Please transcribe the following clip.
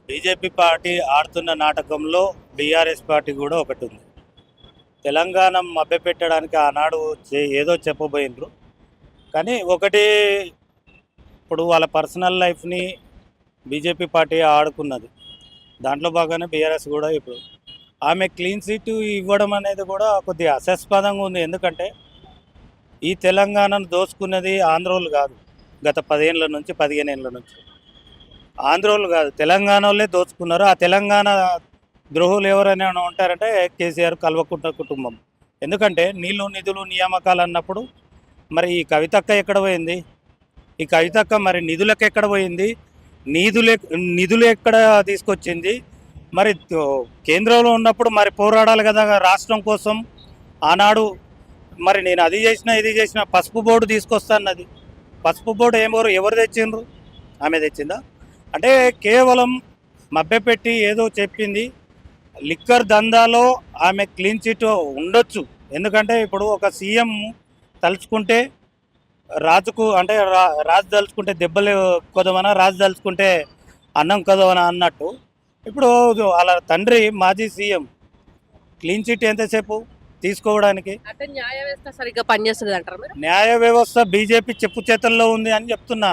BJP party ఆడుతున్న నాటకంలో BRS party కూడా ఒకటి ఉంది. తెలంగాణ మభ్యపెట్టడానికి ఆనాడు ఏదో చెప్పబోయినరు. కానీ ఒకటి, ఇప్పుడు వాళ్ళ పర్సనల్ లైఫ్ని బీజేపీ పార్టీ ఆడుకున్నది. దాంట్లో భాగంగానే బీఆర్ఎస్ కూడా ఇప్పుడు ఆమె క్లీన్ చిట్ ఇవ్వడం అనేది కూడా కొద్దిగా అసస్పదంగా ఉంది. ఎందుకంటే ఈ తెలంగాణను దోచుకున్నది ఆంధ్రోళ్ళు కాదు, గత 10 ఏళ్ళ నుంచి 15 ఏళ్ళ నుంచి ఆంధ్రోళ్ళు కాదు, తెలంగాణ వాళ్ళే దోచుకున్నారు. ఆ తెలంగాణ ద్రోహులు ఎవరైనా ఉంటారంటే కేసీఆర్, కల్వకుంట్ల కుటుంబం. ఎందుకంటే నీళ్లు నిధులు నియామకాలు అన్నప్పుడు మరి ఈ కవితక్క ఎక్కడ పోయింది? ఈ కవితక్క మరి నిధులకు ఎక్కడ పోయింది? నిధులు ఎక్కడ తీసుకొచ్చింది? మరి కేంద్రంలో ఉన్నప్పుడు మరి పోరాడాలి కదా రాష్ట్రం కోసం. ఆనాడు మరి నేను అది చేసిన ఇది చేసిన పసుపు బోర్డు తీసుకొస్తాన్నది. పసుపు బోర్డు ఎవరు తెచ్చిండ్రు? ఆమె తెచ్చిందా? అంటే కేవలం మభ్యపెట్టి ఏదో చెప్పింది. లిక్కర్ దందాలో ఆమె క్లీన్ చిట్ ఉండొచ్చు. ఎందుకంటే ఇప్పుడు ఒక సీఎం తలుచుకుంటే రాజుకు అంటే రాజు తలుచుకుంటే దెబ్బలు కొదవనా, రాజు తలుచుకుంటే అన్నం కొదవనా అన్నట్టు ఇప్పుడు వాళ్ళ తండ్రి మాజీ సీఎం క్లీన్ చిట్ ఎంతసేపు తీసుకోవడానికి? అంటే న్యాయ వ్యవస్థ సరిగ్గా పనిచేస్తుంది అంటారు మీరు? న్యాయ వ్యవస్థ బీజేపీ చెప్పు చేతల్లో ఉంది అని చెప్తున్నా.